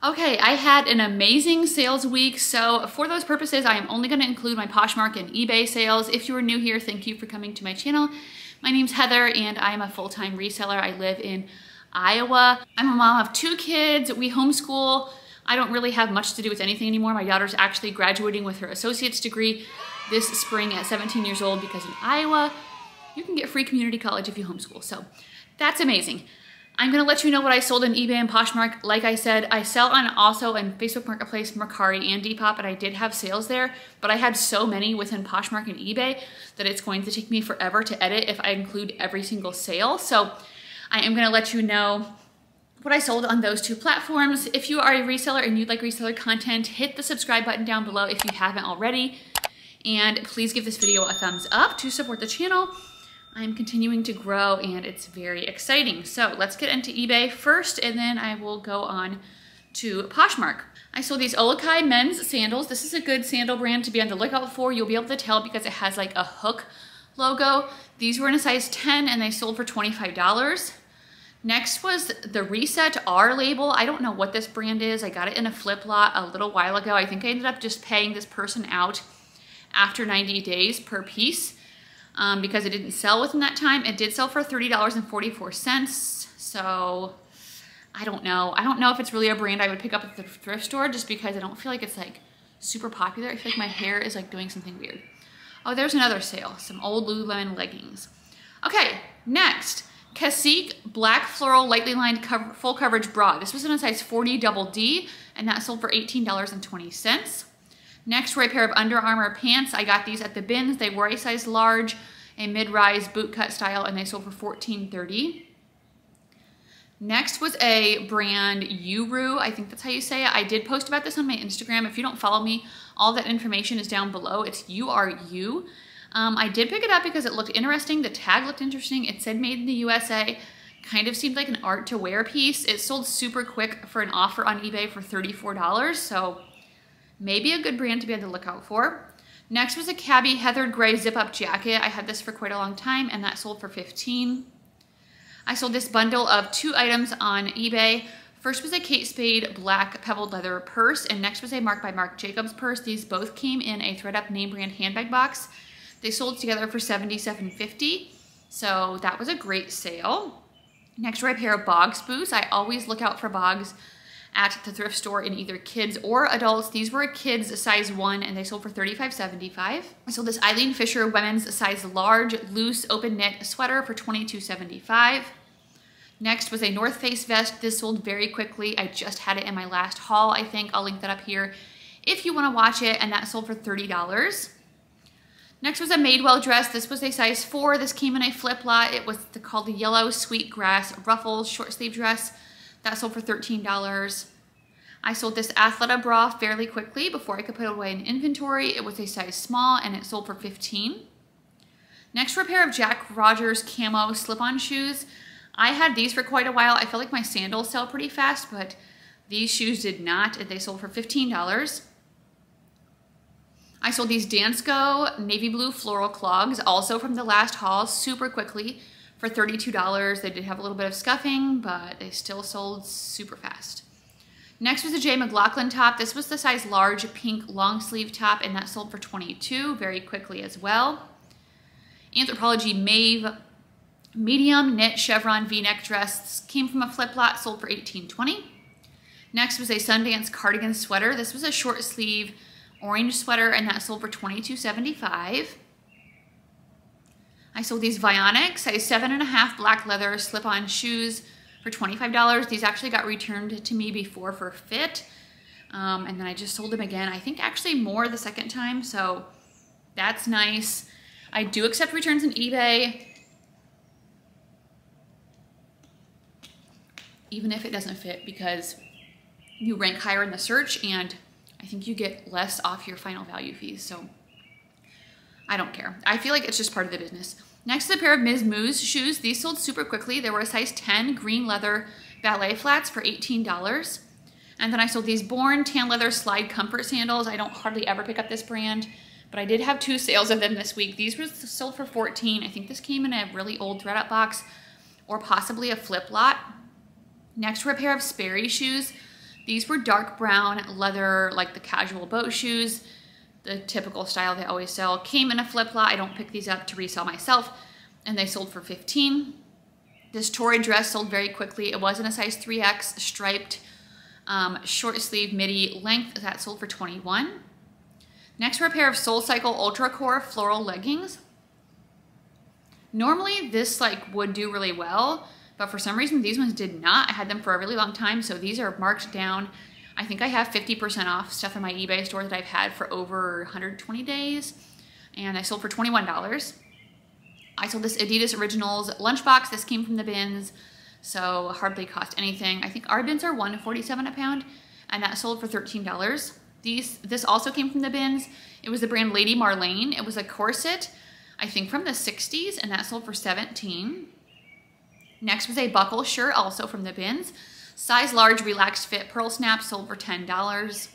Okay, I had an amazing sales week, so for those purposes, I am only going to include my Poshmark and eBay sales. If you are new here, thank you for coming to my channel. My name's Heather, and I am a full-time reseller. I live in Iowa. I'm a mom of 2 kids. We homeschool. I don't really have much to do with anything anymore. My daughter's actually graduating with her associate's degree this spring at 17 years old because in Iowa, you can get free community college if you homeschool, so that's amazing. I'm gonna let you know what I sold on eBay and Poshmark. Like I said, I sell also on Facebook Marketplace, Mercari, and Depop, and I did have sales there, but I had so many within Poshmark and eBay that it's going to take me forever to edit if I include every single sale. So I am gonna let you know what I sold on those 2 platforms. If you are a reseller and you'd like reseller content, hit the subscribe button down below if you haven't already. And please give this video a thumbs up to support the channel. I'm continuing to grow and it's very exciting. So let's get into eBay first and then I will go on to Poshmark. I sold these Olakai men's sandals. This is a good sandal brand to be on the lookout for. You'll be able to tell because it has like a hook logo. These were in a size 10 and they sold for $25. Next was the Reset R label. I don't know what this brand is. I got it in a flip lot a little while ago. I think I ended up just paying this person out after 90 days per piece. Because it didn't sell within that time. It did sell for $30.44. So I don't know. I don't know if it's really a brand I would pick up at the thrift store just because I don't feel like it's like super popular. I feel like my hair is like doing something weird. Oh, there's another sale. Some old Lululemon leggings. Okay, next. Cacique Black Floral Lightly Lined Full Coverage Bra. This was in a size 40 double D and that sold for $18.20. Next were a pair of Under Armour pants. I got these at the bins. They were a size large, a mid-rise boot cut style, and they sold for $14.30. Next was a brand Uru. I think that's how you say it. I did post about this on my Instagram. If you don't follow me, all that information is down below. It's URU. I did pick it up because it looked interesting. The tag looked interesting. It said made in the USA. Kind of seemed like an art to wear piece. It sold super quick for an offer on eBay for $34. So maybe a good brand to be on the lookout for. Next was a Cabby Heathered Gray zip-up jacket. I had this for quite a long time and that sold for $15. I sold this bundle of 2 items on eBay. First was a Kate Spade black pebbled leather purse and next was a Marc by Marc Jacobs purse. These both came in a ThredUp name brand handbag box. They sold together for $77.50. So that was a great sale. Next were a pair of Bogs boots. I always look out for Bogs at the thrift store in either kids or adults. These were a kids size 1 and they sold for $35.75. I sold this Eileen Fisher women's size large loose open knit sweater for $22.75. Next was a North Face vest. This sold very quickly. I just had it in my last haul, I think. I'll link that up here if you want to watch it, and that sold for $30. Next was a Madewell dress. This was a size 4. This came in a flip lot. It was called the Yellow Sweetgrass Ruffles short sleeve dress. That sold for $13. I sold this Athleta bra fairly quickly before I could put it away in inventory. It was a size small and it sold for $15. Next were a pair of Jack Rogers camo slip-on shoes. I had these for quite a while. I feel like my sandals sell pretty fast, but these shoes did not, and they sold for $15. I sold these Dansko navy blue floral clogs, also from the last haul, super quickly for $32. They did have a little bit of scuffing, but they still sold super fast. Next was a J. McLaughlin top. This was the size large pink long sleeve top, and that sold for $22 very quickly as well. Anthropologie Maeve medium knit chevron v-neck dress. This came from a flip lot, sold for $18.20. Next was a Sundance cardigan sweater. This was a short sleeve orange sweater, and that sold for $22.75. I sold these Vionic size 7.5 black leather slip-on shoes for $25. These actually got returned to me before for fit. And then I just sold them again. I think actually more the second time, so that's nice. I do accept returns on eBay, even if it doesn't fit, because you rank higher in the search and I think you get less off your final value fees. So I don't care. I feel like it's just part of the business. Next is a pair of Ms. Moo's shoes. These sold super quickly. They were a size 10 green leather ballet flats for $18. And then I sold these Born tan leather slide comfort sandals. I don't hardly ever pick up this brand, but I did have 2 sales of them this week. These were sold for $14. I think this came in a really old ThredUp box or possibly a flip lot. Next were a pair of Sperry shoes. These were dark brown leather, like the casual boat shoes, the typical style they always sell. Came in a flip lot. I don't pick these up to resell myself, and they sold for $15. This Tory dress sold very quickly. It was in a size 3X, striped, short sleeve midi length. That sold for $21. Next were a pair of SoulCycle Ultra Core floral leggings. Normally this like would do really well, but for some reason these ones did not. I had them for a really long time, so these are marked down. I think I have 50% off stuff in my eBay store that I've had for over 120 days, and I sold for $21. I sold this Adidas Originals lunchbox. This came from the bins, so hardly cost anything. I think our bins are $1.47 a pound, and that sold for $13. This also came from the bins. It was the brand Lady Marlene. It was a corset, I think from the 60s, and that sold for $17. Next was a buckle shirt, also from the bins. Size large, relaxed fit, pearl snap, sold for $10.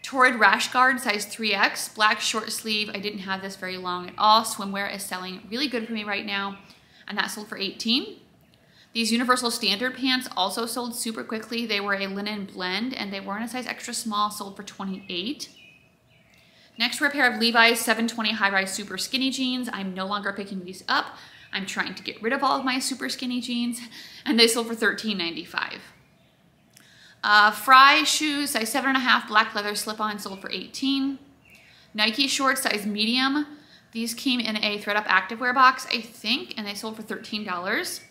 Torrid rash guard, size 3X, black short sleeve. I didn't have this very long at all. Swimwear is selling really good for me right now, and that sold for $18. These Universal Standard pants also sold super quickly. They were a linen blend, and they were in a size extra small, sold for $28. Next were a pair of Levi's 720 high-rise super skinny jeans. I'm no longer picking these up. I'm trying to get rid of all of my super skinny jeans, and they sold for $13.95. Fry shoes, size 7.5, black leather slip-on, sold for $18. Nike shorts, size medium. These came in a thread-up activewear box, I think, and they sold for $13.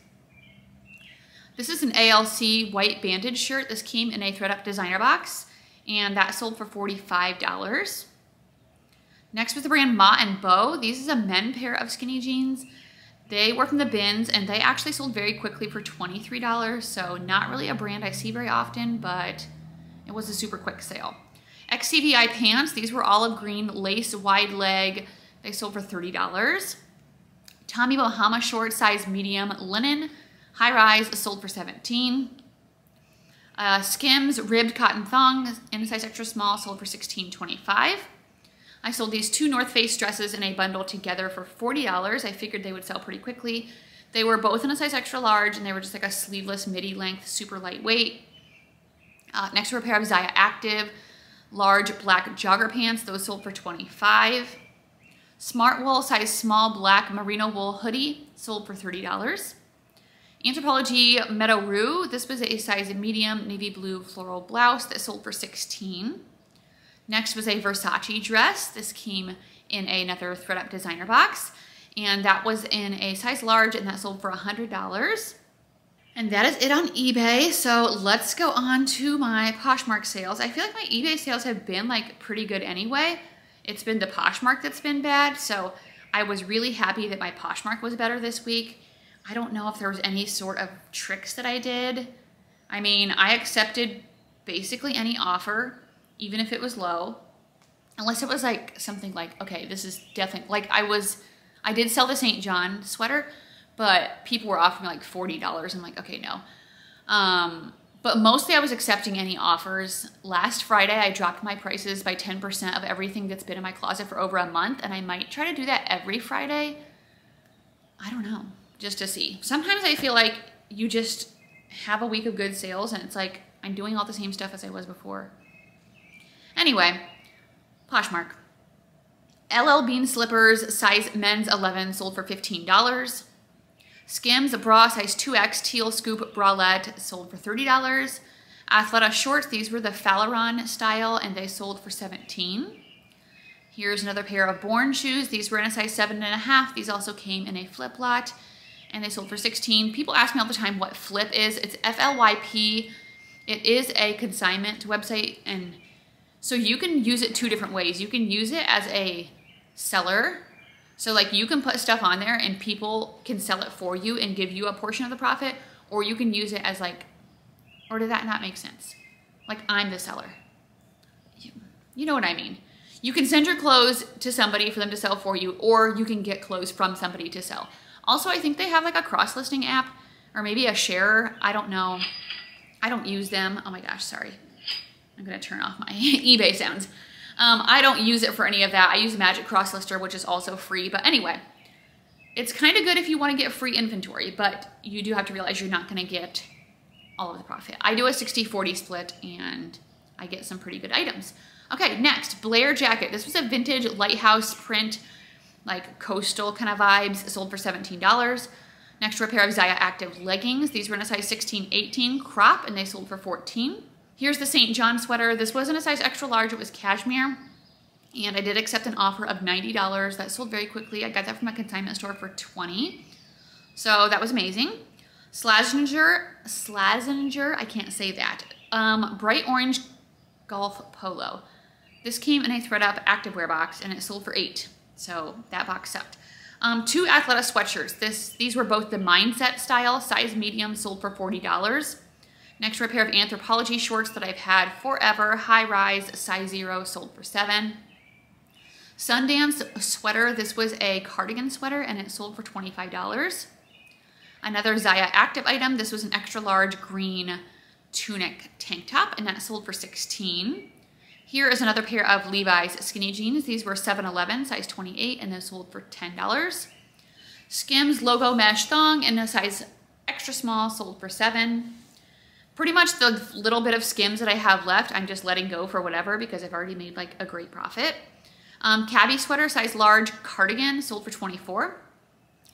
This is an ALC white bandage shirt. This came in a thread-up designer box, and that sold for $45. Next was the brand Ma and Bo. This is a men pair of skinny jeans. They were from the bins, and they actually sold very quickly for $23, so not really a brand I see very often, but it was a super quick sale. XCVI pants. These were olive green, lace, wide leg. They sold for $30. Tommy Bahama short, size medium, linen, high rise, sold for $17. Skims ribbed cotton thong in a size extra small, sold for $16.25. I sold these two North Face dresses in a bundle together for $40. I figured they would sell pretty quickly. They were both in a size extra large, and they were just like a sleeveless midi length, super lightweight. Next were a pair of Zaya Active large black jogger pants. Those sold for $25. Smart Wool size small black merino wool hoodie sold for $30. Anthropologie Meadow Rue. This was a size medium navy blue floral blouse that sold for $16. Next was a Versace dress. This came in another thread-up designer box, and that was in a size large, and that sold for $100. And that is it on eBay. So let's go on to my Poshmark sales. I feel like my eBay sales have been like pretty good anyway. It's been the Poshmark that's been bad. So I was really happy that my Poshmark was better this week. I don't know if there was any sort of tricks that I did. I mean, I accepted basically any offer, even if it was low, unless it was like something like, okay, this is definitely, like I did sell the St. John sweater, but people were offering like $40. I'm like, okay, no. But mostly I was accepting any offers. Last Friday, I dropped my prices by 10% of everything that's been in my closet for over a month, and I might try to do that every Friday. I don't know, just to see. Sometimes I feel like you just have a week of good sales, and it's like I'm doing all the same stuff as I was before. Anyway, Poshmark. LL Bean slippers, size men's 11, sold for $15. Skims bra, size 2X teal scoop bralette, sold for $30. Athleta shorts, these were the Phaleron style, and they sold for $17. Here's another pair of Born shoes. These were in a size 7.5. These also came in a flip lot, and they sold for $16. People ask me all the time what Flip is. It's FLYP. It is a consignment website, and so you can use it two different ways. You can use it as a seller. So like you can put stuff on there and people can sell it for you and give you a portion of the profit, or you can use it as like, or did that not make sense? Like I'm the seller. You know what I mean. You can send your clothes to somebody for them to sell for you, or you can get clothes from somebody to sell. Also, I think they have like a cross-listing app or maybe a sharer. I don't know. I don't use them. Oh my gosh, sorry. I'm gonna turn off my eBay sounds. I don't use it for any of that. I use Magic Cross Lister, which is also free. But anyway, it's kind of good if you want to get free inventory, but you do have to realize you're not going to get all of the profit. I do a 60-40 split and I get some pretty good items. Okay, next, Blair jacket. This was a vintage lighthouse print, like coastal kind of vibes, sold for $17. Next to a pair of Zaya Active leggings. These were in a size 16-18 crop and they sold for $14. Here's the St. John sweater. This wasn't a size extra large, it was cashmere. And I did accept an offer of $90. That sold very quickly. I got that from a consignment store for $20. So that was amazing. Slazenger, I can't say that. Bright orange golf polo. This came in a ThredUp activewear box and it sold for $8. So that box sucked. 2 Athleta sweatshirts. These were both the Mindset style, size medium, sold for $40. Next to a pair of Anthropologie shorts that I've had forever, high rise, size 0, sold for $7. Sundance sweater. This was a cardigan sweater and it sold for $25. Another Zaya Active item. This was an extra large green tunic tank top and that sold for $16. Here is another pair of Levi's skinny jeans. These were 7-11, size 28, and they sold for $10. Skims logo mesh thong in a size extra small, sold for $7. Pretty much the little bit of Skims that I have left, I'm just letting go for whatever because I've already made like a great profit. Cabbie sweater, size large cardigan, sold for $24.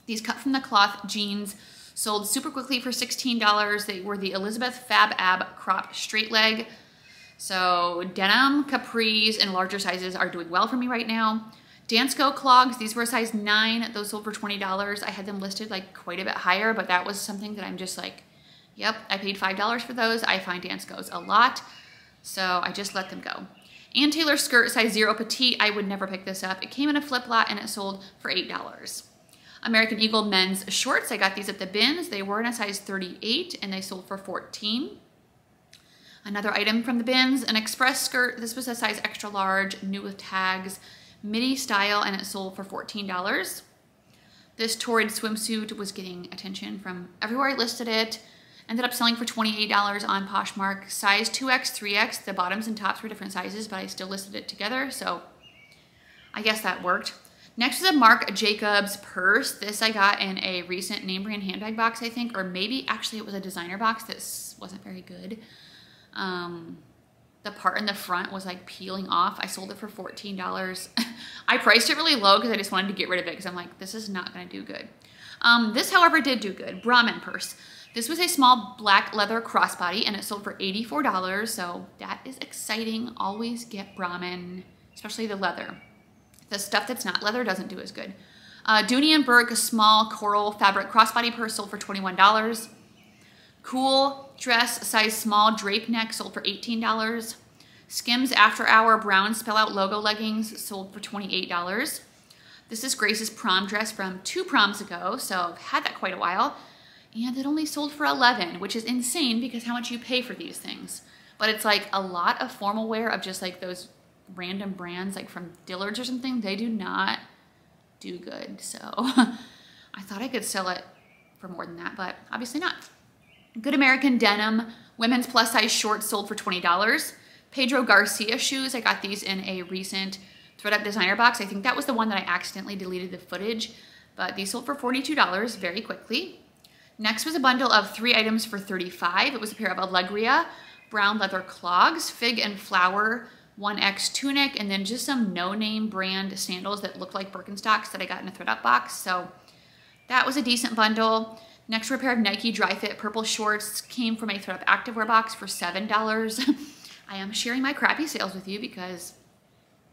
These cut from the cloth jeans sold super quickly for $16. They were the Elizabeth Fab Ab crop straight leg. So denim, capris, and larger sizes are doing well for me right now. Dansko clogs, these were a size 9. Those sold for $20. I had them listed like quite a bit higher, but that was something that I'm just like, yep, I paid $5 for those. I find Danskos a lot, so I just let them go. Ann Taylor skirt, size 0 petite. I would never pick this up. It came in a flip lot and it sold for $8. American Eagle men's shorts. I got these at the bins. They were in a size 38 and they sold for $14. Another item from the bins, an express skirt. This was a size extra large, new with tags, midi style, and it sold for $14. This torrid swimsuit was getting attention from everywhere I listed it. Ended up selling for $28 on Poshmark, size 2X, 3X. The bottoms and tops were different sizes, but I still listed it together, so I guess that worked. Next is a Marc Jacobs purse. This I got in a recent name brand handbag box, I think, or maybe actually it was a designer box. This wasn't very good. The part in the front was like peeling off. I sold it for $14. I priced it really low because I just wanted to get rid of it because I'm like, this is not going to do good. This, however, did do good. Brahmin purse. This was a small black leather crossbody and it sold for $84. So that is exciting. Always get Brahmin, especially the leather. The stuff that's not leather doesn't do as good. Dooney & Burke, a small coral fabric crossbody purse, sold for $21. Cool dress, size small, drape neck, sold for $18. Skims After Hour brown spell out logo leggings, sold for $28. This is Grace's prom dress from 2 proms ago, so I've had that quite a while. And it only sold for $11, which is insane because how much you pay for these things. But it's like a lot of formal wear of just like those random brands, like from Dillard's or something. They do not do good. So I thought I could sell it for more than that, but obviously not. Good American denim, women's plus size shorts sold for $20. Pedro Garcia shoes, I got these in a recent ThredUp designer box. I think that was the one that I accidentally deleted the footage, but these sold for $42 very quickly. Next was a bundle of 3 items for $35. It was a pair of Allegria brown leather clogs, fig and flower 1X tunic, and then just some no-name brand sandals that looked like Birkenstocks that I got in a ThredUp box. So that was a decent bundle. Next were a pair of Nike Dry Fit purple shorts, came from a ThredUp activewear box for $7. I am sharing my crappy sales with you because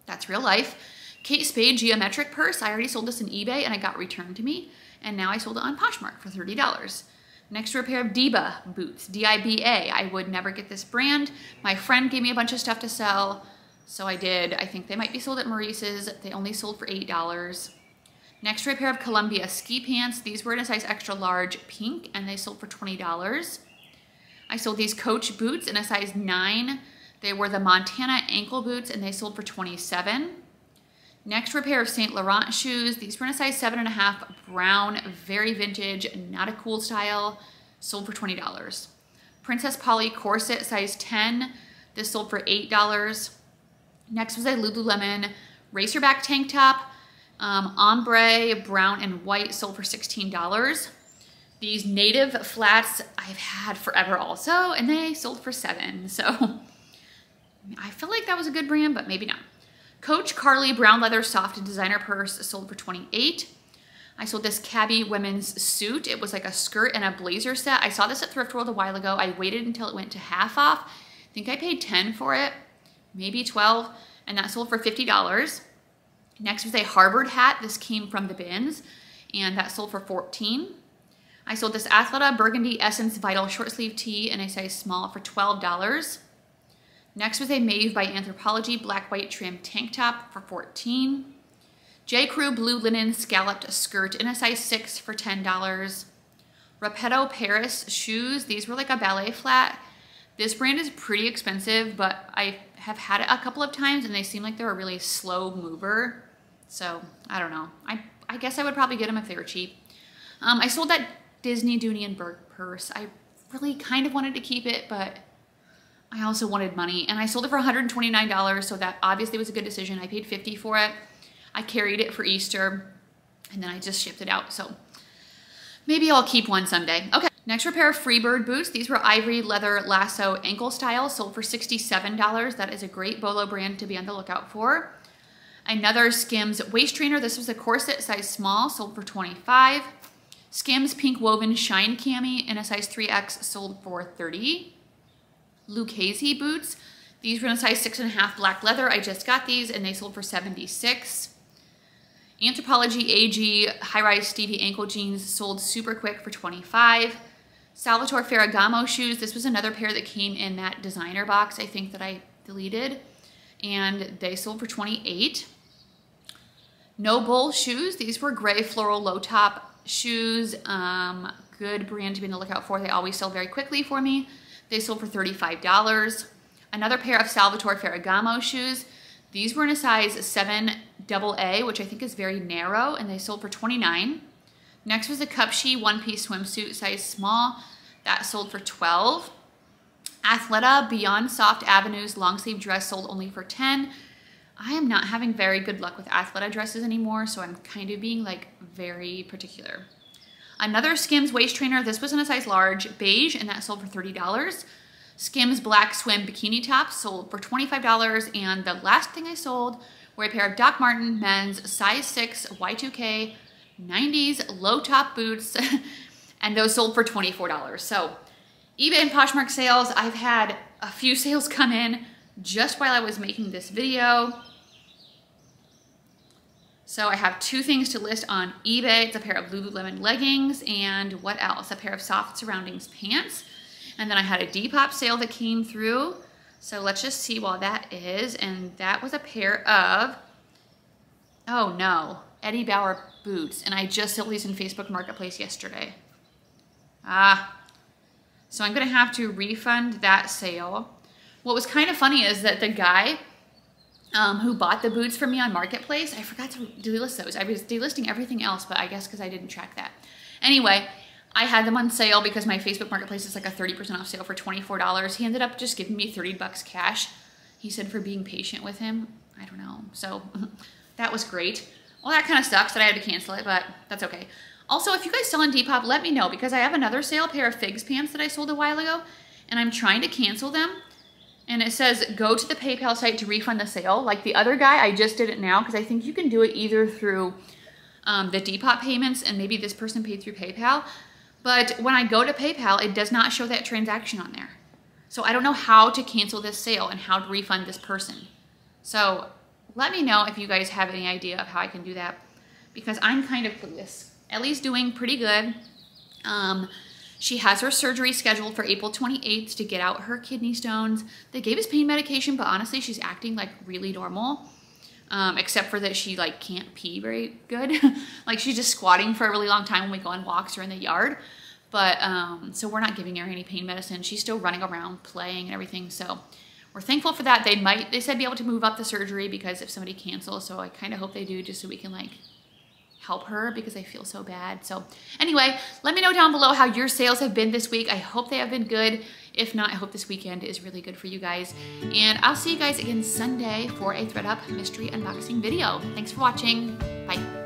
that's real life. Kate Spade geometric purse. I already sold this on eBay and it got returned to me. And now I sold it on Poshmark for $30. Next were a pair of Diba boots, D-I-B-A. I would never get this brand. My friend gave me a bunch of stuff to sell, so I did. I think they might be sold at Maurice's. They only sold for $8. Next were a pair of Columbia ski pants. These were in a size extra large pink and they sold for $20. I sold these Coach boots in a size 9. They were the Montana ankle boots and they sold for $27. Next were a pair of Saint Laurent shoes. These were in a size 7.5 brown, very vintage, not a cool style, sold for $20. Princess Polly corset size 10. This sold for $8. Next was a Lululemon racerback tank top. Ombre, brown and white, sold for $16. These native flats I've had forever also, and they sold for $7. So I feel like that was a good brand, but maybe not. Coach Carly brown leather soft designer purse sold for $28. I sold this cabbie women's suit. It was like a skirt and a blazer set. I saw this at Thrift World a while ago. I waited until it went to half off. I think I paid $10 for it, maybe $12, and that sold for $50. Next was a Harvard hat. This came from the bins, and that sold for $14. I sold this Athleta Burgundy Essence Vital short sleeve tee in a size small for $12. Next was a Maeve by Anthropologie black white trim tank top for $14. J. Crew blue linen scalloped skirt in a size 6 for $10. Repetto Paris shoes. These were like a ballet flat. This brand is pretty expensive, but I have had it a couple of times and they seem like they're a really slow mover. So I don't know. I guess I would probably get them if they were cheap. I sold that Disney Dooney and Burke purse. I really kind of wanted to keep it, but I also wanted money, and I sold it for $129, so that obviously was a good decision. I paid $50 for it. I carried it for Easter, and then I just shipped it out, so maybe I'll keep one someday. Okay, next were a pair of Freebird boots. These were ivory leather lasso ankle style, sold for $67. That is a great Bolo brand to be on the lookout for. Another Skims waist trainer. This was a corset size small, sold for $25. Skims pink woven shine cami in a size 3X, sold for $30. Lucchese boots. These were in a size 6.5 black leather. I just got these and they sold for $76. Anthropologie AG high-rise Stevie ankle jeans sold super quick for $25. Salvatore Ferragamo shoes. This was another pair that came in that designer box, I think, that I deleted, and they sold for $28. No Bull shoes. These were gray floral low top shoes. Good brand to be on the lookout for. They always sell very quickly for me. They sold for $35. Another pair of Salvatore Ferragamo shoes. These were in a size 7AA, which I think is very narrow, and they sold for $29. Next was a Cupshe one-piece swimsuit, size small. That sold for $12. Athleta Beyond Soft Avenues long sleeve dress sold only for $10. I am not having very good luck with Athleta dresses anymore, so I'm kind of being like very particular. Another Skims waist trainer. This was in a size large, beige, and that sold for $30. Skims black swim bikini tops sold for $25. And the last thing I sold were a pair of Doc Marten men's size 6 Y2K 90s low top boots, and those sold for $24. So eBay and Poshmark sales, I've had a few sales come in just while I was making this video. So I have 2 things to list on eBay. It's a pair of Lululemon leggings and what else? A pair of soft surroundings pants. And then I had a Depop sale that came through. So let's just see what that is. And that was a pair of, oh no, Eddie Bauer boots. And I just sold these in Facebook Marketplace yesterday. So I'm gonna have to refund that sale. What was kind of funny is that the guy who bought the boots from me on Marketplace, I forgot to delist those. I was delisting everything else, but I guess because I didn't track that. Anyway, I had them on sale because my Facebook Marketplace is like a 30% off sale for $24. He ended up just giving me $30 cash. He said for being patient with him. I don't know. So that was great. Well, that kind of sucks that I had to cancel it, but that's okay. Also, if you guys sell on Depop, let me know because I have another sale pair of Figs pants that I sold a while ago, and I'm trying to cancel them. And it says, go to the PayPal site to refund the sale. Like the other guy, I just did it now because I think you can do it either through the Depop payments, and maybe this person paid through PayPal. But when I go to PayPal, it does not show that transaction on there. So I don't know how to cancel this sale and how to refund this person. So let me know if you guys have any idea of how I can do that because I'm kind of clueless. Ellie's doing pretty good. She has her surgery scheduled for April 28th to get out her kidney stones. They gave us pain medication, but honestly, she's acting like really normal. Except for that she like can't pee very good. Like she's just squatting for a really long time when we go on walks or in the yard. But so we're not giving her any pain medicine. She's still running around playing and everything. So we're thankful for that. They said be able to move up the surgery because if somebody cancels. So I kind of hope they do just so we can like help her because I feel so bad. So anyway, let me know down below how your sales have been this week. I hope they have been good. If not, I hope this weekend is really good for you guys. And I'll see you guys again Sunday for a ThreadUp mystery unboxing video. Thanks for watching. Bye.